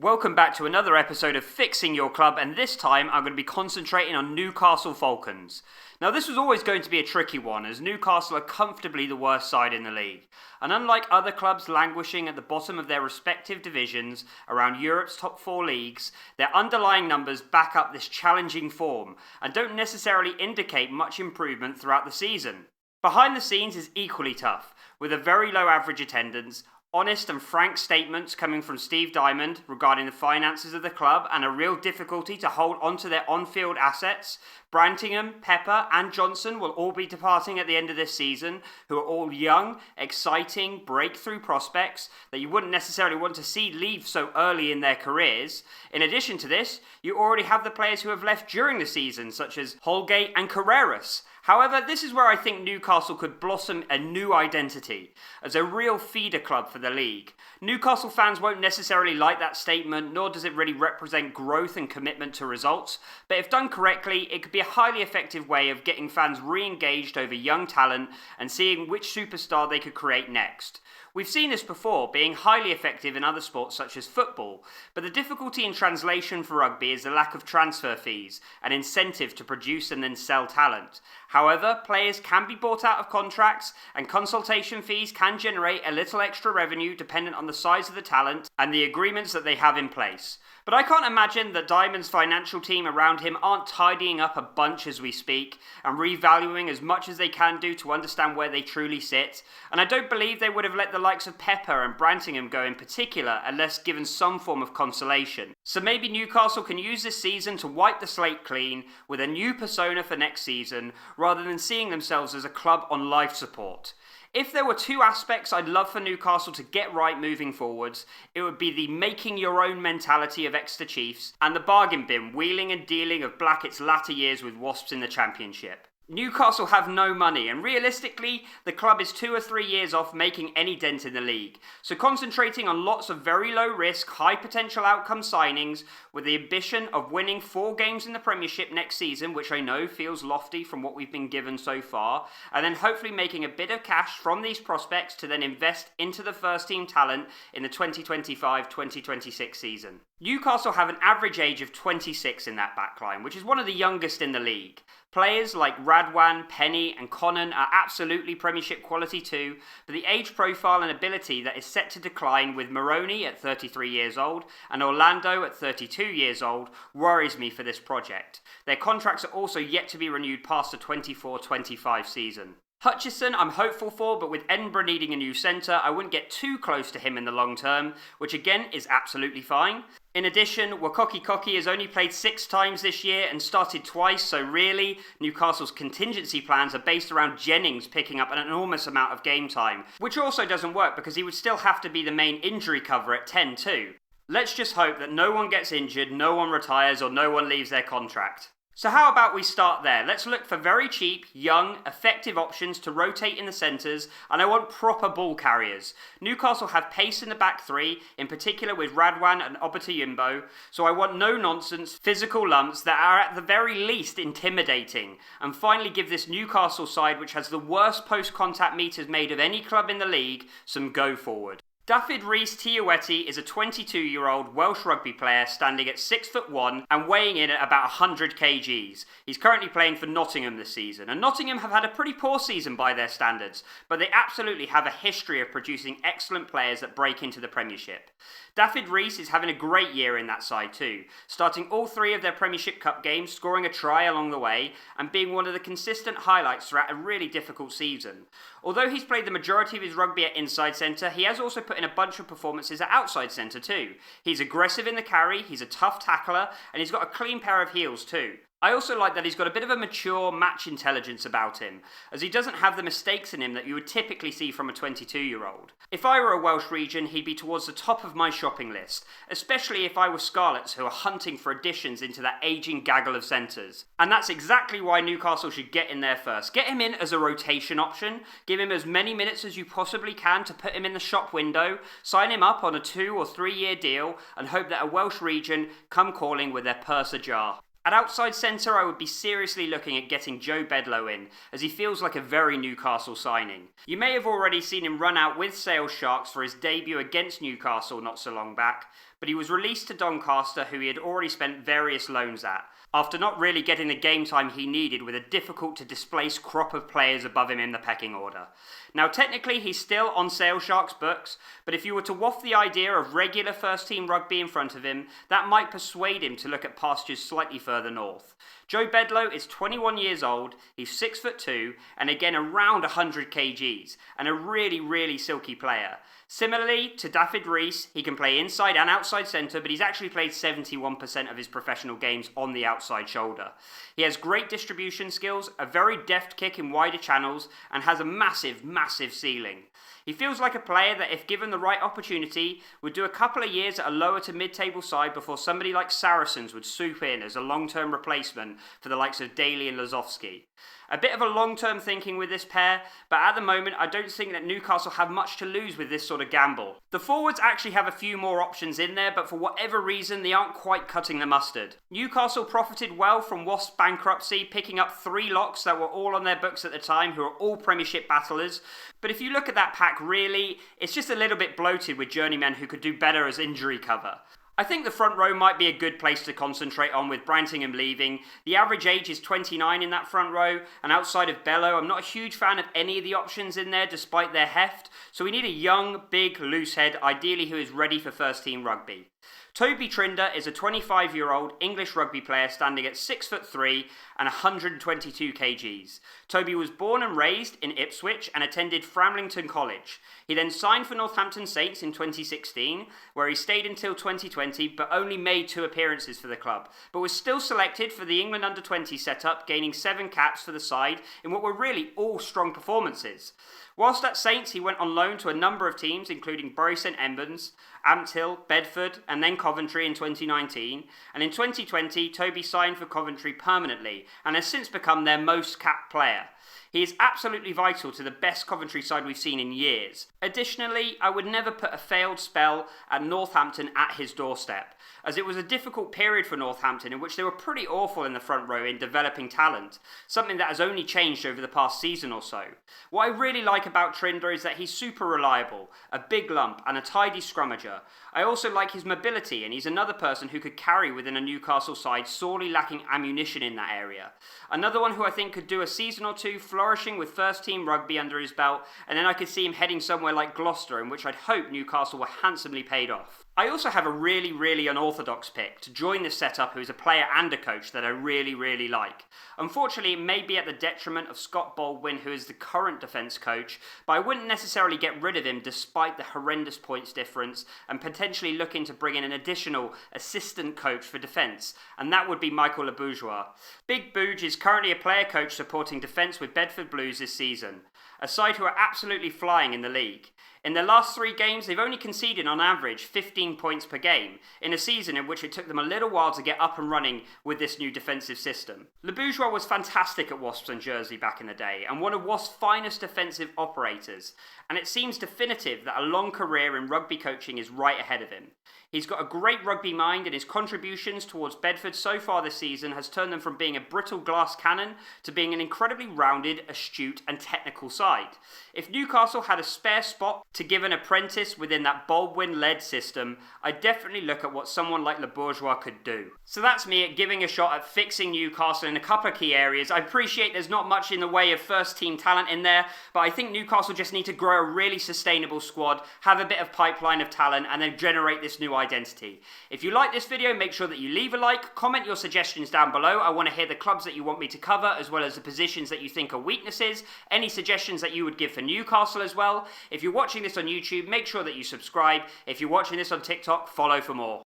Welcome back to another episode of Fixing Your Club, and this time I'm going to be concentrating on Newcastle Falcons. Now, this was always going to be a tricky one, as Newcastle are comfortably the worst side in the league. And unlike other clubs languishing at the bottom of their respective divisions around Europe's top four leagues, their underlying numbers back up this challenging form and don't necessarily indicate much improvement throughout the season. Behind the scenes is equally tough, with a very low average attendance, honest and frank statements coming from Steve Diamond regarding the finances of the club and a real difficulty to hold onto their on-field assets. Brantingham, Pepper and Johnson will all be departing at the end of this season, who are all young, exciting, breakthrough prospects that you wouldn't necessarily want to see leave so early in their careers. In addition to this, you already have the players who have left during the season, such as Holgate and Carreras. However, this is where I think Newcastle could blossom a new identity, as a real feeder club for the league. Newcastle fans won't necessarily like that statement, nor does it really represent growth and commitment to results, but if done correctly, it could be a highly effective way of getting fans re-engaged over young talent and seeing which superstar they could create next. We've seen this before, being highly effective in other sports such as football, but the difficulty in translation for rugby is the lack of transfer fees, an incentive to produce and then sell talent. However, players can be bought out of contracts, and consultation fees can generate a little extra revenue dependent on the size of the talent and the agreements that they have in place. But I can't imagine that Diamond's financial team around him aren't tidying up a bunch as we speak and revaluing as much as they can do to understand where they truly sit. And I don't believe they would have let the likes of Pepper and Brantingham go in particular unless given some form of consolation. So maybe Newcastle can use this season to wipe the slate clean with a new persona for next season rather than seeing themselves as a club on life support. If there were two aspects I'd love for Newcastle to get right moving forwards, it would be the making your own mentality of Exeter Chiefs and the bargain bin wheeling and dealing of Blackett's latter years with Wasps in the Championship. Newcastle have no money, and realistically, the club is 2 or 3 years off making any dent in the league. So concentrating on lots of very low risk, high potential outcome signings with the ambition of winning 4 games in the Premiership next season, which I know feels lofty from what we've been given so far, and then hopefully making a bit of cash from these prospects to then invest into the first team talent in the 2025-2026 season. Newcastle have an average age of 26 in that backline, which is one of the youngest in the league. Players like Radwan, Penny and Conan are absolutely Premiership quality too, but the age profile and ability that is set to decline with Maroney at 33 years old and Orlando at 32 years old worries me for this project. Their contracts are also yet to be renewed past the 24-25 season. Hutchison I'm hopeful for, but with Edinburgh needing a new centre, I wouldn't get too close to him in the long term, which again is absolutely fine. In addition, Wakoki has only played 6 times this year and started twice, so really, Newcastle's contingency plans are based around Jennings picking up an enormous amount of game time, which also doesn't work because he would still have to be the main injury cover at 10 too. Let's just hope that no one gets injured, no one retires, or no one leaves their contract. So how about we start there? Let's look for very cheap, young, effective options to rotate in the centres, and I want proper ball carriers. Newcastle have pace in the back 3, in particular with Radwan and Obata, so I want no-nonsense, physical lumps that are at the very least intimidating. And finally give this Newcastle side, which has the worst post-contact meters made of any club in the league, some go forward. Daff Reece is a 22-year-old Welsh rugby player standing at 6'1" and weighing in at about 100 kgs. He's currently playing for Nottingham this season, and Nottingham have had a pretty poor season by their standards, but they absolutely have a history of producing excellent players that break into the Premiership. Daff Reece is having a great year in that side too, starting all 3 of their Premiership Cup games, scoring a try along the way, and being one of the consistent highlights throughout a really difficult season. Although he's played the majority of his rugby at inside centre, he has also put in a bunch of performances at outside centre too. He's aggressive in the carry, he's a tough tackler, and he's got a clean pair of heels too. I also like that he's got a bit of a mature match intelligence about him, as he doesn't have the mistakes in him that you would typically see from a 22-year-old. If I were a Welsh region, he'd be towards the top of my shopping list, especially if I were Scarlets who are hunting for additions into that ageing gaggle of centres. And that's exactly why Newcastle should get in there first. Get him in as a rotation option, give him as many minutes as you possibly can to put him in the shop window, sign him up on a 2 or 3 year deal, and hope that a Welsh region come calling with their purse ajar. At outside centre, I would be seriously looking at getting Joe Bedlow in, as he feels like a very Newcastle signing. You may have already seen him run out with Sale Sharks for his debut against Newcastle not so long back, but he was released to Doncaster, who he had already spent various loans at, after not really getting the game time he needed with a difficult to displace crop of players above him in the pecking order. Now technically he's still on Sale Sharks' books, but if you were to waft the idea of regular first team rugby in front of him, that might persuade him to look at pastures slightly further north. Joe Bedlow is 21 years old, he's 6'2", and again around 100 kgs, and a really silky player. Similarly to Daff Reece, he can play inside and outside centre, but he's actually played 71% of his professional games on the outside shoulder. He has great distribution skills, a very deft kick in wider channels, and has a massive ceiling. He feels like a player that, if given the right opportunity, would do a couple of years at a lower to mid-table side before somebody like Saracens would swoop in as a long-term replacement for the likes of Daly and Lazowski. A bit of a long-term thinking with this pair, but at the moment I don't think that Newcastle have much to lose with this sort of gamble. The forwards actually have a few more options in there, but for whatever reason they aren't quite cutting the mustard. Newcastle profited well from Wasps' bankruptcy, picking up 3 locks that were all on their books at the time, who are all Premiership battlers. But if you look at that pack, really, it's just a little bit bloated with journeymen who could do better as injury cover. I think the front row might be a good place to concentrate on with Brantingham leaving. The average age is 29 in that front row, and outside of Bello, I'm not a huge fan of any of the options in there despite their heft, so we need a young, big, loose head, ideally who is ready for first team rugby. Toby Trinder is a 25-year-old English rugby player standing at 6'3" and 122 kgs. Toby was born and raised in Ipswich and attended Framlington College. He then signed for Northampton Saints in 2016, where he stayed until 2020 but only made 2 appearances for the club, but was still selected for the England Under-20 setup, gaining 7 caps for the side in what were really all strong performances. Whilst at Saints, he went on loan to a number of teams, including Bury St Edmunds, Ampthill, Bedford, and then Coventry in 2019. And in 2020, Toby signed for Coventry permanently and has since become their most capped player. He is absolutely vital to the best Coventry side we've seen in years. Additionally, I would never put a failed spell at Northampton at his doorstep, as it was a difficult period for Northampton in which they were pretty awful in the front row in developing talent, something that has only changed over the past season or so. What I really like about Trinder is that he's super reliable, a big lump and a tidy scrummager. I also like his mobility, and he's another person who could carry within a Newcastle side sorely lacking ammunition in that area. Another one who I think could do a season or two flourishing with first team rugby under his belt, and then I could see him heading somewhere like Gloucester, in which I'd hope Newcastle were handsomely paid off. I also have a really unorthodox pick to join this setup who is a player and a coach that I really like. Unfortunately, it may be at the detriment of Scott Baldwin, who is the current defence coach, but I wouldn't necessarily get rid of him despite the horrendous points difference, and potentially looking to bring in an additional assistant coach for defence, and that would be Michael Le Bourgeois. Big Booge is currently a player coach supporting defence with Bedford Blues this season, a side who are absolutely flying in the league. In their last 3 games, they've only conceded on average 15 points per game, in a season in which it took them a little while to get up and running with this new defensive system. Le Bourgeois was fantastic at Wasps and Jersey back in the day, and one of Wasps' finest defensive operators, and it seems definitive that a long career in rugby coaching is right ahead of him. He's got a great rugby mind, and his contributions towards Bedford so far this season has turned them from being a brittle glass cannon to being an incredibly rounded, astute and technical side. If Newcastle had a spare spot to give an apprentice within that Baldwin-led system, I'd definitely look at what someone like Le Bourgeois could do. So that's me at giving a shot at fixing Newcastle in a couple of key areas. I appreciate there's not much in the way of first team talent in there, but I think Newcastle just need to grow a really sustainable squad, have a bit of pipeline of talent, and then generate this new identity. If you like this video, make sure that you leave a like, comment your suggestions down below. I want to hear the clubs that you want me to cover, as well as the positions that you think are weaknesses, any suggestions that you would give for Newcastle as well. If you're watching this on YouTube, make sure that you subscribe. If you're watching this on TikTok, follow for more.